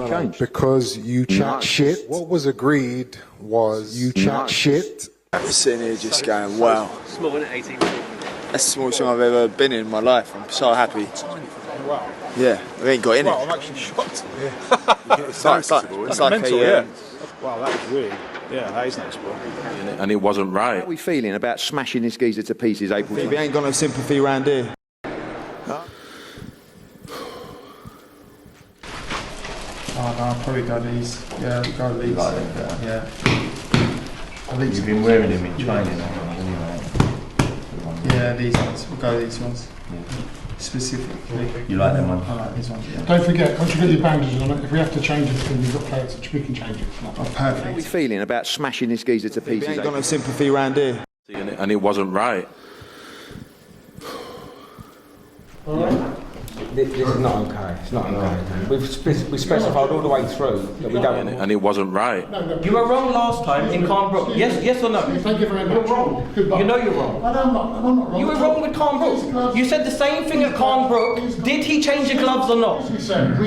Change. Because you chat shit. What was agreed was you chat shit. I'm sitting here just going, wow. Small, isn't it? 18. That's the smallest thing I've ever been in my life. I'm so happy. Wow. Yeah, we ain't got in Well, it. I'm actually shocked. It's like mental, a, Wow, that was weird. Yeah, that is noticeable. And it wasn't right. How are we feeling about smashing this geezer to pieces April? We ain't got no sympathy round here. Oh no, I'll probably go these. Yeah, go these. You like them better? Yeah. At least. You've been wearing them in training, anyway. Yeah, these ones. We'll go these ones. Specifically. You like them ones? I like these ones, yeah. Don't forget, once you get your bandages on it, if we have to change it, then we've got players which we can change it. Oh, How are we perfect. feeling about smashing this geezer to We pieces ain't got no April? sympathy round here. And it wasn't right. This is not okay. It's not okay. We specified all the way through that we don't. And it wasn't right. You were wrong last time in Carnbrook. Yes or no? Thank you very much. You're wrong. Goodbye. You know you're wrong. I'm not wrong. You were wrong with Carnbrook. You said the same thing at Carnbrook. Did he change your gloves or not?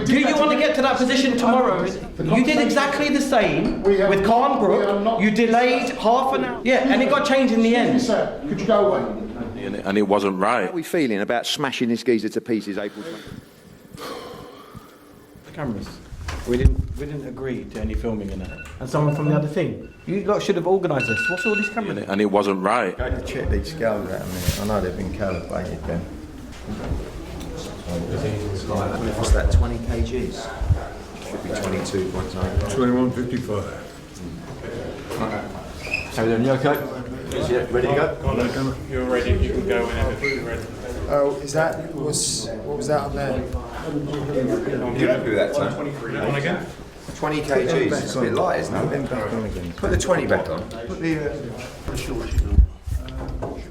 Do you want to get to that position tomorrow? You did exactly the same with Carnbrook. You delayed half an hour. Yeah, and it got changed in the end. Sir, could you go away? And it wasn't How right. are we feeling about smashing this geezer to pieces April? The cameras. We didn't agree to any filming in it. And someone from the other thing. You lot should have organised this. What's all these cameras? And it wasn't right. Go to check these scales out a minute. I know they've been calibrated then. What's that, 20 kgs? Should be 22.9. 21.55. How you doing? You okay? Yeah, ready to go? You're ready. You can go whenever you're ready. Oh, what was that up there? You happy with that, Tom? On again. 20 kgs. It's a bit light, isn't it? Put the 20 back on. Put the. Should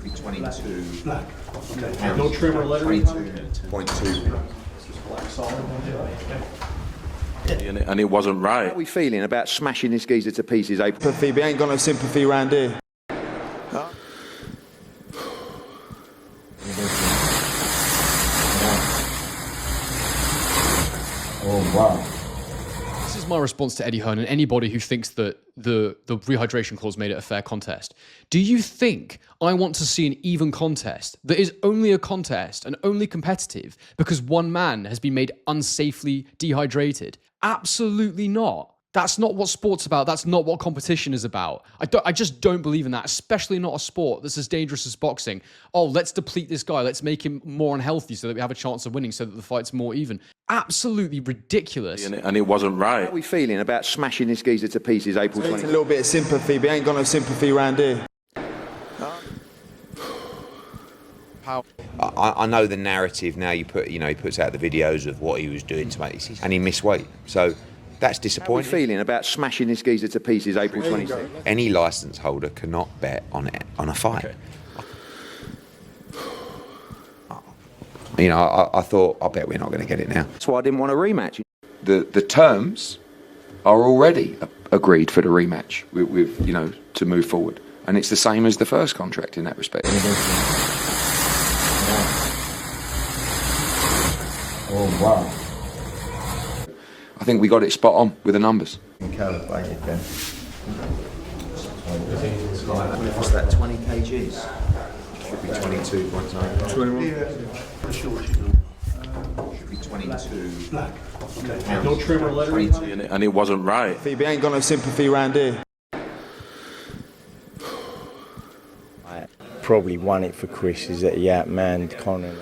be 22. Black. Okay. No trim or lettering? 22.2. And it wasn't How are right. we feeling about smashing this geezer to pieces April? Sympathy, we ain't got no sympathy round here. Oh, wow. This is my response to Eddie Hearn and anybody who thinks that the rehydration clause made it a fair contest. Do you think I want to see an even contest that is only a contest and only competitive because one man has been made unsafely dehydrated? Absolutely not. That's not what sport's about. That's not what competition is about. I just don't believe in that, especially not a sport that's as dangerous as boxing. Oh, let's deplete this guy. Let's make him more unhealthy so that we have a chance of winning, so that the fight's more even. Absolutely ridiculous. And it wasn't How are right. we feeling about smashing this geezer to pieces April It's 20? a little bit of sympathy, we ain't got no sympathy round here. I know the narrative now. He puts out the videos of what he was doing to make, and he missed weight. So that's How are we disappointing. feeling about smashing this geezer to pieces April 26? Any licence holder cannot bet on a fight. Okay. You know, I thought, I bet we're not going to get it now. That's why I didn't want a rematch. The terms are already agreed for the rematch with to move forward, and it's the same as the first contract in that respect. Oh, wow. I think we got it spot on with the numbers. Been calibrated then. What's that, 20 kgs? Should be 22.9. 21. Should be 22. Black. Okay. No trim or lettering? And it wasn't right. We ain't got no sympathy round here. Probably won it for Chris, is that he outmanned Conor.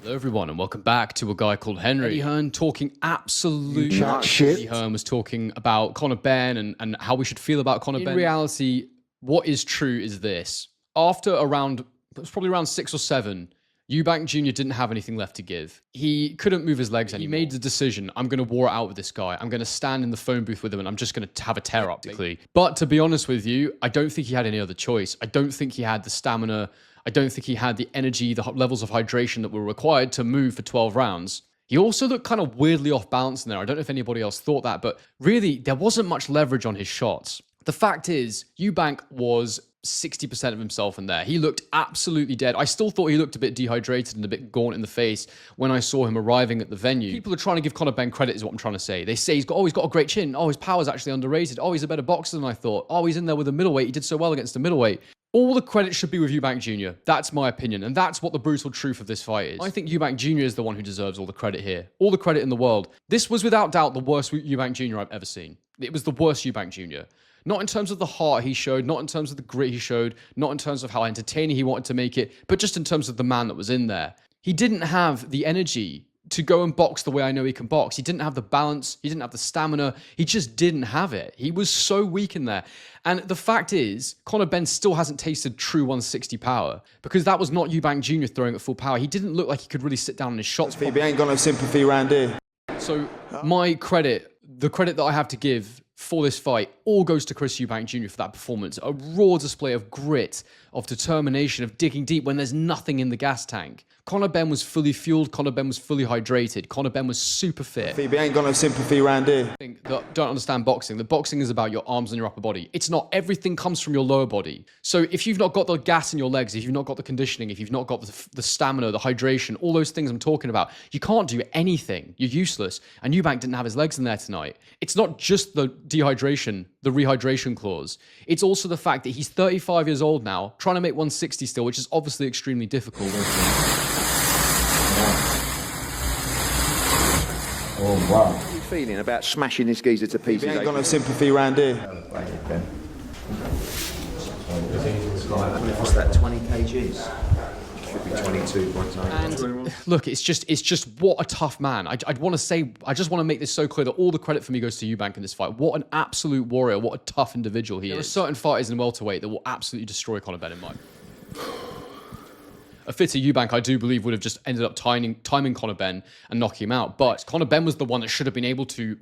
Hello everyone and welcome back to a guy called Henry. Eddie Hearn talking absolute shit. Eddie Hearn was talking about Conor Benn and how we should feel about Conor Benn. In reality, what is true is this. After it was probably around 6 or 7, Eubank Jr. didn't have anything left to give. He couldn't move his legs anymore. He made the decision, I'm going to war it out with this guy. I'm going to stand in the phone booth with him and I'm just going to have a tear up, basically. But to be honest with you, I don't think he had any other choice. I don't think he had the stamina. I don't think he had the energy, the levels of hydration that were required to move for 12 rounds. He also looked kind of weirdly off balance in there. I don't know if anybody else thought that, but really, there wasn't much leverage on his shots. The fact is, Eubank was 60% of himself in there. He looked absolutely dead. I still thought he looked a bit dehydrated and a bit gaunt in the face when I saw him arriving at the venue. People are trying to give Conor Benn credit is what I'm trying to say. They say he's got a great chin. Oh, his power's actually underrated. Oh, he's a better boxer than I thought. Oh, he's in there with a middleweight. He did so well against a middleweight. All the credit should be with Eubank Jr. That's my opinion, and that's what the brutal truth of this fight is. I think Eubank Jr. is the one who deserves all the credit here. All the credit in the world. This was without doubt the worst Eubank Jr. I've ever seen. It was the worst Eubank Jr. Not in terms of the heart he showed, not in terms of the grit he showed, not in terms of how entertaining he wanted to make it, but just in terms of the man that was in there. He didn't have the energy to go and box the way I know he can box. He didn't have the balance. He didn't have the stamina. He just didn't have it. He was so weak in there. And the fact is, Conor Benn still hasn't tasted true 160 power because that was not Eubank Jr. throwing at full power. He didn't look like he could really sit down in his shots. Phoebe ain't got no sympathy round here. So my credit, the credit that I have to give for this fight, all goes to Chris Eubank Jr. for that performance. A raw display of grit, of determination, of digging deep when there's nothing in the gas tank. Conor Benn was fully fueled. Conor Benn was fully hydrated. Conor Benn was super fit. Phoebe ain't got no sympathy round here. Don't understand boxing. The boxing is about your arms and your upper body. It's not. Everything comes from your lower body. So if you've not got the gas in your legs, if you've not got the conditioning, if you've not got the stamina, the hydration, all those things I'm talking about, you can't do anything. You're useless. And Eubank didn't have his legs in there tonight. It's not just the dehydration, the rehydration clause. It's also the fact that he's 35 years old now, trying to make 160 still, which is obviously extremely difficult. Oh, wow. How are you feeling about smashing this geezer to pieces? He ain't got no sympathy round here. What's that, 20 kgs? Should be 22.9. And look, it's just what a tough man. I just want to make this so clear that all the credit for me goes to Eubank in this fight. What an absolute warrior. What a tough individual he is. There are certain fighters in welterweight that will absolutely destroy Conor Benn in my opinion. A fitter Eubank, I do believe, would have just ended up timing Conor Benn and knocking him out. But Conor Benn was the one that should have been able to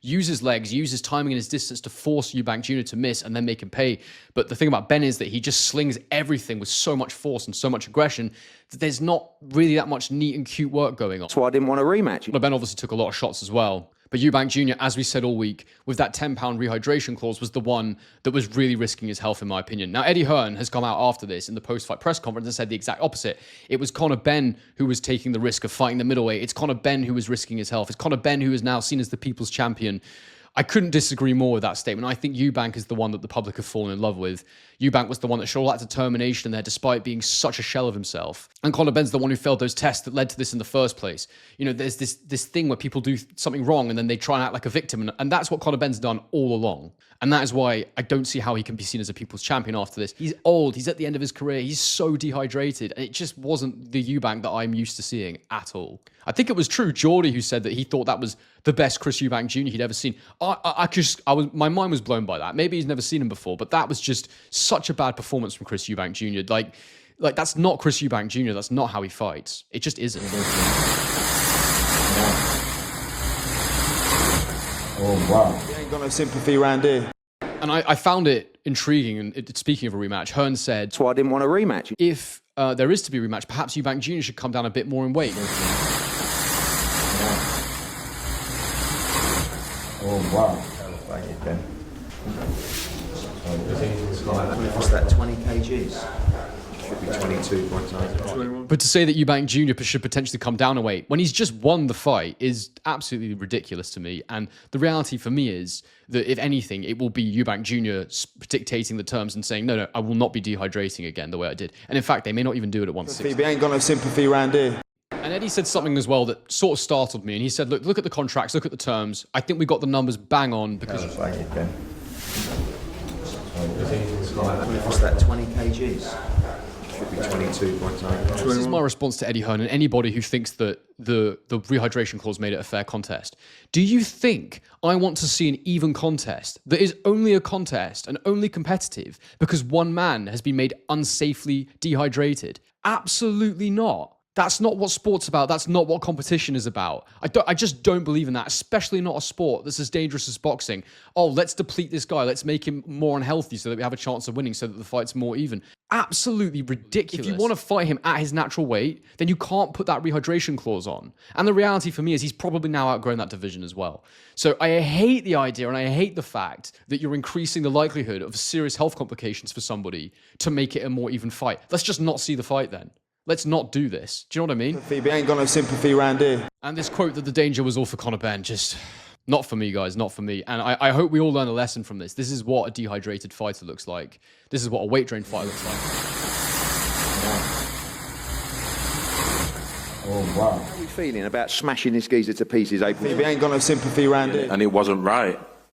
use his legs, use his timing and his distance to force Eubank Jr. to miss and then make him pay. But the thing about Benn is that he just slings everything with so much force and so much aggression that there's not really that much neat and cute work going on. That's why I didn't want a rematch. Conor Benn obviously took a lot of shots as well. But Eubank Jr., as we said all week, with that 10-pound rehydration clause, was the one that was really risking his health, in my opinion. Now, Eddie Hearn has come out after this in the post-fight press conference and said the exact opposite. It was Conor Benn who was taking the risk of fighting the middleweight. It's Conor Benn who was risking his health. It's Conor Benn who is now seen as the people's champion. I couldn't disagree more with that statement. I think Eubank is the one that the public have fallen in love with. Eubank was the one that showed all that determination there despite being such a shell of himself. And Conor Benn's the one who failed those tests that led to this in the first place. You know, there's this thing where people do something wrong and then they try and act like a victim. And that's what Conor Benn's done all along. And that is why I don't see how he can be seen as a people's champion after this. He's old. He's at the end of his career. He's so dehydrated. And it just wasn't the Eubank that I'm used to seeing at all. I think it was True Geordie who said that he thought that was the best Chris Eubank Jr. he'd ever seen. My mind was blown by that. Maybe he's never seen him before, but that was just such a bad performance from Chris Eubank Jr. Like that's not Chris Eubank Jr. That's not how he fights. It just isn't. Oh, wow. He ain't got no sympathy around here. And I found it intriguing, and speaking of a rematch, Hearn said... That's why I didn't want a rematch. If there is to be a rematch, perhaps Eubank Jr. should come down a bit more in weight. Oh, wow. What's that, 20 kgs? Should be 22.9. But to say that Eubank Jr. should potentially come down a weight when he's just won the fight is absolutely ridiculous to me. And the reality for me is that if anything, it will be Eubank Jr. dictating the terms and saying, no, I will not be dehydrating again the way I did. And in fact, they may not even do it at 160. Phoebe ain't got no sympathy around here. And Eddie said something as well that sort of startled me. And he said, look at the contracts, look at the terms. I think we got the numbers bang on because... What's that, 20 kgs? Should be 22.9. This is my response to Eddie Hearn and anybody who thinks that the rehydration clause made it a fair contest. Do you think I want to see an even contest that is only a contest and only competitive because one man has been made unsafely dehydrated? Absolutely not. That's not what sport's about. That's not what competition is about. I just don't believe in that, especially not a sport that's as dangerous as boxing. Oh, let's deplete this guy. Let's make him more unhealthy so that we have a chance of winning, so that the fight's more even. Absolutely ridiculous. If you want to fight him at his natural weight, then you can't put that rehydration clause on. And the reality for me is he's probably now outgrown that division as well. So I hate the idea and I hate the fact that you're increasing the likelihood of serious health complications for somebody to make it a more even fight. Let's just not see the fight then. Let's not do this. Do you know what I mean? We ain't got no sympathy round here. And this quote that the danger was all for Conor Benn, just not for me, guys, not for me. And I hope we all learn a lesson from this. This is what a dehydrated fighter looks like. This is what a weight drained fighter looks like. Oh, wow. How are we feeling about smashing this geezer to pieces, April? We ain't got no sympathy round here. And it wasn't right.